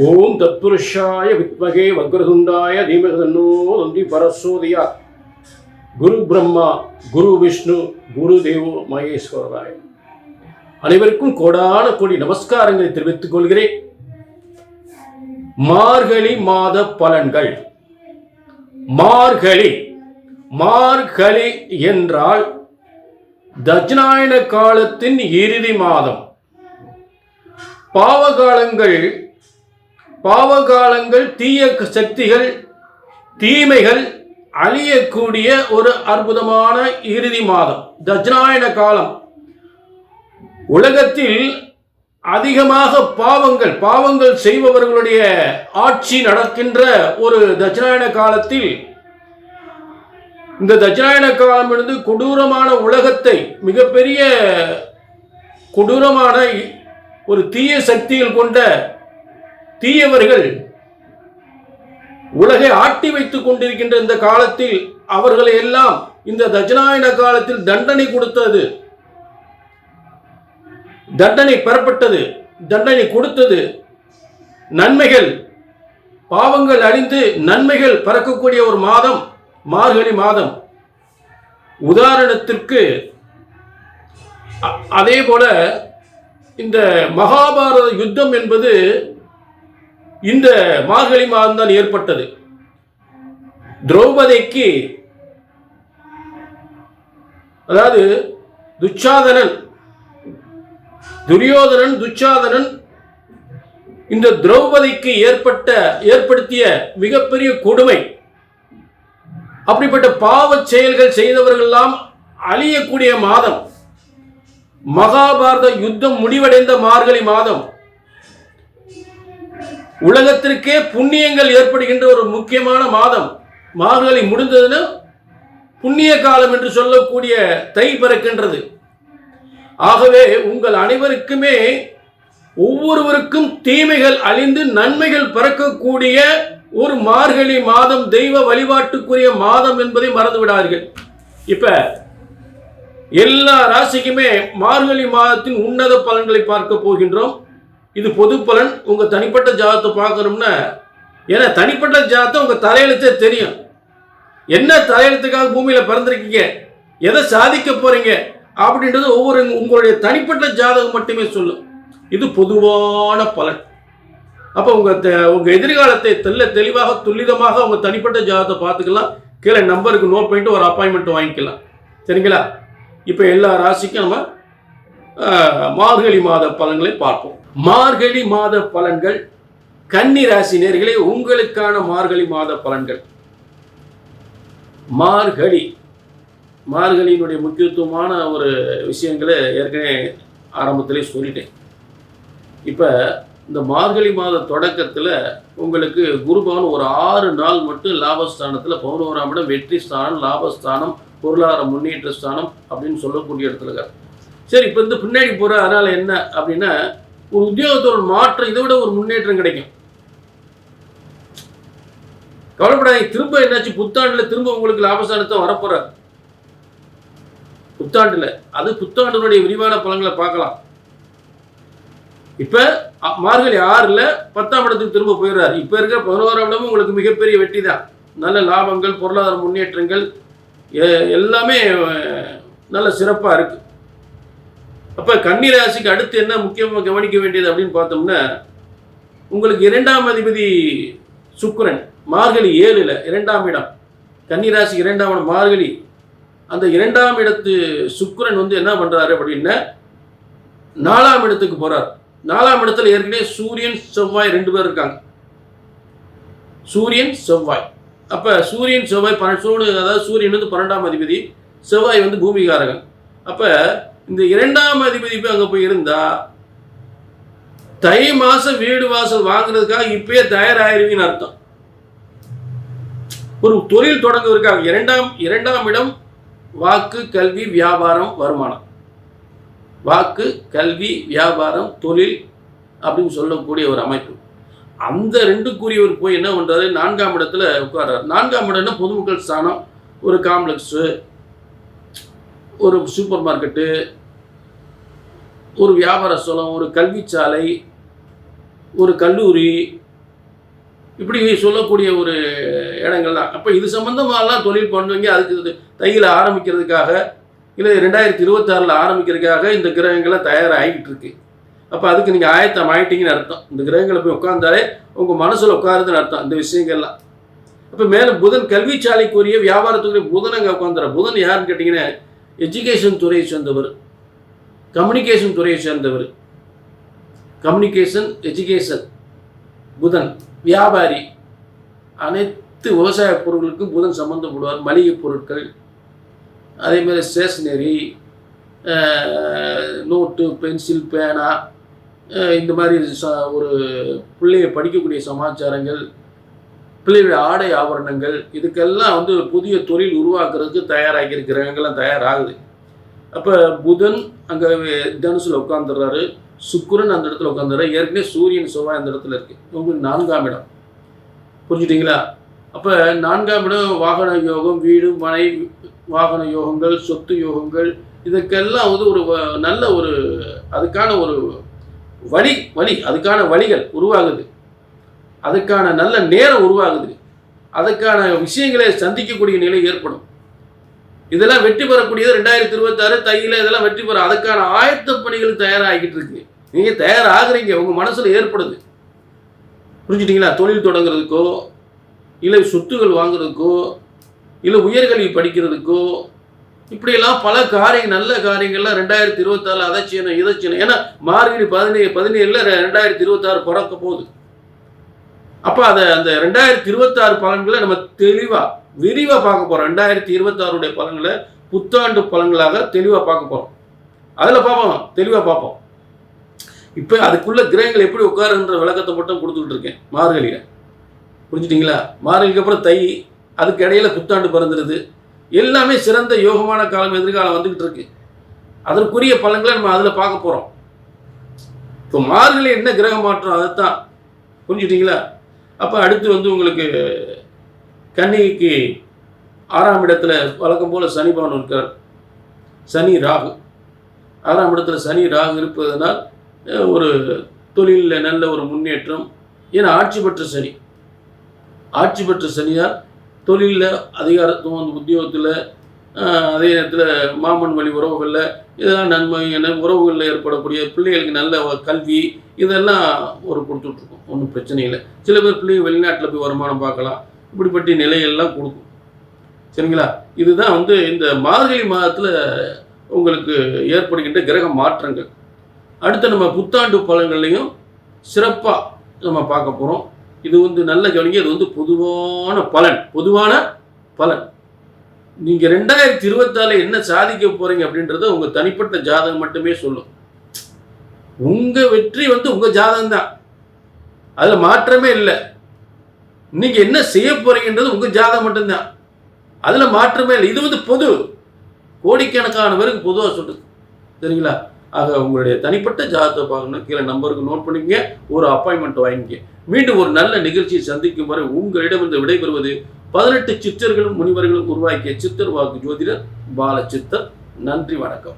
ஓம் தத்புருஷாய வித்மகே வக்ரதுண்டாய தீமகி தன்னோ தந்தி பரசோதியாத். குரு பிரம்மா, குரு விஷ்ணு, குரு தேவோ மகேஸ்வராய. அனைவருக்கும் கோடான கோடி நமஸ்காரங்களை தெரிவித்துக் கொள்கிறேன். மார்கழி மாத பலன்கள். மார்கழி என்றால் தட்சிணாயன காலத்தின் இறுதி மாதம். பாவகாலங்கள் தீய சக்திகள், தீமைகள் அழியக்கூடிய ஒரு அற்புதமான இறுதி மாதம் தட்சிணாயன காலம். உலகத்தில் அதிகமாக பாவங்கள் செய்பவர்களுடைய ஆட்சி நடக்கின்ற ஒரு தட்சிணாயன காலத்தில், இந்த தட்சிணாயன காலம் என்பது கொடூரமான உலகத்தை, மிகப்பெரிய கொடூரமான ஒரு தீய சக்திகள் கொண்ட தீயவர்கள் உலகை ஆட்டி வைத்துக் கொண்டிருக்கின்ற இந்த காலத்தில் அவர்களை எல்லாம் இந்த தட்சிணாயன காலத்தில் தண்டனை கொடுத்தது, தண்டனை பெறப்பட்டது, தண்டனை கொடுத்தது. நன்மைகள், பாவங்கள் அழிந்து நன்மைகள் பறக்கக்கூடிய ஒரு மாதம் மார்கழி மாதம். உதாரணத்திற்கு அதே போல இந்த மகாபாரத யுத்தம் என்பது இந்த மார்கழி மாதம் தான் ஏற்பட்டது. திரௌபதிக்கு, அதாவது துரியோதனன் இந்த திரௌபதிக்கு ஏற்படுத்திய மிகப்பெரிய கொடுமை. அப்படிப்பட்ட பாவ செயல்கள் செய்தவர்கள் எல்லாம் அழியக்கூடிய மாதம் மகாபாரத யுத்தம் முடிவடைந்த மார்கழி மாதம். உலகத்திற்கே புண்ணியங்கள் ஏற்படுகின்ற ஒரு முக்கியமான மாதம். மார்கழி முடிந்ததுன்னு புண்ணிய காலம் என்று சொல்லக்கூடிய தை பிறக்கின்றது. ஆகவே உங்கள் அனைவருக்குமே, ஒவ்வொருவருக்கும் தீமைகள் அழிந்து நன்மைகள் பிறக்கக்கூடிய ஒரு மார்கழி மாதம், தெய்வ வழிபாட்டுக்குரிய மாதம் என்பதை மறந்து விடாதீர்கள். இப்ப எல்லா ராசிக்குமே மார்கழி மாதத்தின் உன்னத பலன்களை பார்க்க போகின்றோம். இது பொது பலன். உங்க தனிப்பட்ட ஜாதகத்தை பார்க்கணும்னா, ஏன்னா தனிப்பட்ட ஜாதகத்தை உங்க தலையெழுத்தே தெரியும். என்ன தலையெழுத்துக்காக பூமியில பிறந்திருக்கீங்க, எதை சாதிக்க போறீங்க அப்படின்றது உங்களுடைய தனிப்பட்ட ஜாதகம் மட்டுமே சொல்லும். இது பொதுவான பலன். அப்ப உங்க எதிர்காலத்தை தெளிவாக துல்லிதமாக உங்க தனிப்பட்ட ஜாதகத்தை பார்த்துக்கலாம். கீழே நம்பருக்கு நோட் பண்ணிட்டு ஒரு அப்பாயின்மெண்ட் வாங்கிக்கலாம். சரிங்களா? இப்ப எல்லா ராசிக்கும் நம்ம மார்கழி மாத பலன்களை பார்ப்போம். மார்கழி மாத பலன்கள். கன்னி ராசி நேயர்களே, உங்களுக்கான மார்கழி மாத பலன்கள். மார்கழியினுடைய முக்கியத்துவமான ஒரு விஷயங்களை ஏற்கனவே ஆரம்பத்திலே சொல்லிட்டேன். இப்போ இந்த மார்கழி மாத தொடக்கத்தில் உங்களுக்கு குருபவன் ஒரு 6 நாள் மட்டும் லாபஸ்தானத்தில் 11ஆம் இடம், வெற்றி ஸ்தானம், லாபஸ்தானம், பொருளாதார முன்னேற்ற ஸ்தானம் அப்படின்னு சொல்லக்கூடிய இடத்துல இருக்கார். சரி, இப்போ இந்த பின்னாடி போகிற அதனால் என்ன அப்படின்னா, ஒரு உத்தியோகத்தோட மாற்றம், இதை விட ஒரு முன்னேற்றம் கிடைக்கும். கவலைப்படாதீங்க. திரும்ப என்னாச்சு, புத்தாண்டுல திரும்ப உங்களுக்கு லாபஸ்தானத்தை வரப்போறார். புத்தாண்டுல அது புத்தாண்டினுடைய விரிவான பலன்களை பார்க்கலாம். இப்ப மார்கழி 6ல் 10ஆம் இடத்துக்கு திரும்ப போயிடுறாரு. இப்ப இருக்க 11ஆம் இடமும் உங்களுக்கு மிகப்பெரிய வெற்றி தான். நல்ல லாபங்கள், பொருளாதார முன்னேற்றங்கள் எல்லாமே நல்ல சிறப்பா இருக்கு. அப்ப கன்னி ராசிக்கு அடுத்து என்ன முக்கியமாக கவனிக்க வேண்டியது அப்படின்னு பார்த்தோம்னா, உங்களுக்கு 2ஆம் அதிபதி சுக்கிரன் மார்கழி 7ல் 2ஆம் இடம், கன்னி ராசிக்கு 2ஆம் இடம் மார்கழி. அந்த 2ஆம் இடத்து சுக்கிரன் என்ன பண்றாரு அப்படின்னா, 4ஆம் இடத்துக்கு போறார். 4ஆம் இடத்துல ஏற்கனவே சூரியன் செவ்வாய் 2 பேர் இருக்காங்க. சூரியன் செவ்வாய். அப்ப சூரியன் செவ்வாய் அதாவது சூரியன் 12ஆம் அதிபதி, செவ்வாய் பூமிகாரகன். அப்ப இந்த 2ஆம் அதிபதி போய் அங்க போய் இருந்தா, தை மாசம் வீடு வாசல் வாங்குறதுக்காக இப்பயே தயாராயிருவீங்கன்னு அர்த்தம். ஒரு தொழில் தொடங்குவதற்காக. 2ஆம் இடம் வாக்கு, கல்வி, வியாபாரம், வருமானம். வாக்கு, கல்வி, வியாபாரம், தொழில் அப்படின்னு சொல்லக்கூடிய ஒரு அமைப்பு. அந்த 2க்குரியவர் போய் என்ன பண்றாரு, 4ஆம் இடத்துல உட்கார்றாரு. 4ஆம் இடம்னா பொதுமக்கள் ஸ்தானம். ஒரு காம்ப்ளெக்ஸ், ஒரு சூப்பர் மார்க்கெட்டு, ஒரு வியாபார ஸ்தலம், ஒரு கல்வி சாலை, ஒரு கல்லூரி, இப்படி சொல்லக்கூடிய ஒரு இடங்கள் தான். அப்போ இது சம்மந்தமாகலாம் தொழில் பண்ணுவீங்க, அதுக்கு தையில் ஆரம்பிக்கிறதுக்காக இல்லை 2026 ஆரம்பிக்கிறதுக்காக இந்த கிரகங்கள்லாம் தயாராகிக்கிட்டு இருக்கு. அப்போ அதுக்கு நீங்கள் ஆயத்தம் ஆகிட்டீங்கன்னு அர்த்தம். இந்த கிரகங்களை போய் உட்கார்ந்தாலே உங்கள் மனசில் உட்காருதுன்னு அர்த்தம் இந்த விஷயங்கள்லாம். அப்போ மேலும் புதன் கல்விச்சாலைக்குரிய வியாபாரத்துக்குரிய புதன் அங்கே உட்காந்துற. புதன் யாருன்னு கேட்டிங்கன்னா எஜுகேஷன் துறையை சேர்ந்தவர், கம்யூனிகேஷன் துறையை சேர்ந்தவர். Communication, education. புதன் வியாபாரி, அனைத்து விவசாய பொருட்களுக்கும் புதன் சம்மந்தப்படுவார். மளிகை பொருட்கள், அதேமாதிரி ஸ்டேஷ்னரி, நோட்டு, பென்சில், பேனா, இந்த மாதிரி ஒரு பிள்ளைய படிக்கக்கூடிய சமாச்சாரங்கள், பிள்ளைகளுடைய ஆடை ஆபரணங்கள், இதுக்கெல்லாம் புதிய தொழில் உருவாக்குறதுக்கு தயாராகி கிரகங்கள்லாம் தயாராகுது. அப்போ புதன் அங்கே தனுசில் உட்காந்துடுறாரு, சுக்கிரன் அந்த இடத்துல உட்காந்துடுறாரு. ஏற்கனவே சூரியன் செவ்வாய் அந்த இடத்துல இருக்குது. உங்களுக்கு 4ஆம் இடம். புரிஞ்சுட்டிங்களா? அப்போ 4ஆம் இடம் வாகன யோகம், வீடு மனை வாகன யோகங்கள், சொத்து யோகங்கள், இதுக்கெல்லாம் ஒரு நல்ல ஒரு அதுக்கான ஒரு வழி அதுக்கான வழிகள் உருவாகுது, அதுக்கான நல்ல நேரம் உருவாகுது, அதுக்கான விஷயங்களை சந்திக்கக்கூடிய நிலை ஏற்படும். இதெல்லாம் வெற்றி பெறக்கூடியது 2026 தையில் இதெல்லாம் வெற்றி பெற அதுக்கான ஆயத்த பணிகள் தயாராகிட்டு இருக்கு. நீங்கள் தயாராகிறீங்க, உங்கள் மனசில் ஏற்படுது. புரிஞ்சுட்டிங்களா? தொழில் தொடங்குறதுக்கோ இல்லை சொத்துகள் வாங்குறதுக்கோ இல்லை உயர்கல்வி படிக்கிறதுக்கோ இப்படியெல்லாம் பல நல்ல காரியங்கள்லாம் 2024 அதை செய்யணும் இதை செய்யணும். ஏன்னா மார்கழி 17 2026 பிறக்க போகுது. அப்போ அதை அந்த 2026 பலன்களை நம்ம விரிவாக பார்க்க போகிறோம். 2026 பலன்களை புத்தாண்டு பலன்களாக தெளிவாக பார்க்க போகிறோம். அதில் தெளிவாக பார்ப்போம். இப்போ அதுக்குள்ள கிரகங்கள் எப்படி உட்காருன்ற விளக்கத்தை மட்டும் கொடுத்துக்கிட்டு இருக்கேன் மார்கழியில். புரிஞ்சுட்டிங்களா? மார்கழிக்கு அப்புறம் தை, அதுக்கு இடையில புத்தாண்டு பிறந்துடுது. எல்லாமே சிறந்த யோகமான காலம் எதிர்காலம் வந்துக்கிட்டு இருக்கு. அதற்குரிய பலன்களை நம்ம அதில் பார்க்க போகிறோம். இப்போ மார்கழி என்ன கிரக மாற்றம் அதைத்தான். புரிஞ்சுட்டிங்களா? அப்போ அடுத்து உங்களுக்கு கன்னிக்கு 6ஆம் இடத்துல வழக்கம் போல் சனி பகவான் இருக்கார். சனி ராகு 6ஆம் இடத்துல சனி ராகு இருப்பதனால் ஒரு தொழிலில் நல்ல ஒரு முன்னேற்றம். ஏன்னா ஆட்சி பெற்ற சனியால் தொழிலில் அதிகாரத்துவம், உத்தியோகத்தில், அதே நேரத்தில் மாமன் வழி உறவுகளில் இதெல்லாம் நன்மை என உறவுகளில் ஏற்படக்கூடிய பிள்ளைகளுக்கு நல்ல கல்வி இதெல்லாம் ஒரு கொடுத்துட்ருக்கோம். ஒன்றும் பிரச்சனை இல்லை. சில பேர் பிள்ளைங்க வெளிநாட்டில் போய் வருமானம் பார்க்கலாம். இப்படிப்பட்ட நிலையெல்லாம் கொடுக்கும். சரிங்களா? இதுதான் இந்த மார்கழி மாதத்தில் உங்களுக்கு ஏற்படுகின்ற கிரக மாற்றங்கள். அடுத்து நம்ம புத்தாண்டு பலன்களையும் சிறப்பாக நம்ம பார்க்க போகிறோம். இது நல்ல கவனிங்க. இது பொதுவான பலன். நீங்கள் 2024 என்ன சாதிக்க போகிறீங்க அப்படின்றத உங்கள் தனிப்பட்ட ஜாதகம் மட்டுமே சொல்லும். உங்கள் வெற்றி உங்கள் ஜாதகம் தான், அதில் மாற்றமே இல்லை. நீங்கள் என்ன செய்ய போகிறீங்கன்றது உங்கள் ஜாதகம் மட்டும்தான், அதில் மாற்றமே இல்லை. இது பொது, கோடிக்கணக்கான பேருக்கு பொதுவாக சொல்லுது. சரிங்களா? ஆக உங்களுடைய தனிப்பட்ட ஜாதகத்தை பார்க்கணும், கீழே நம்பருக்கு நோட் பண்ணிக்கங்க, ஒரு அப்பாயின்மெண்ட் வாங்கிக்க. மீண்டும் ஒரு நல்ல நிகழ்ச்சியை சந்திக்கும் வரை உங்களிடமிருந்து விடைபெறுவது 18 சித்தர்களும் முனிவர்களும் உருவாக்கிய சித்தர் வாக்கு ஜோதிடர் பாலச்சித்தர். நன்றி, வணக்கம்.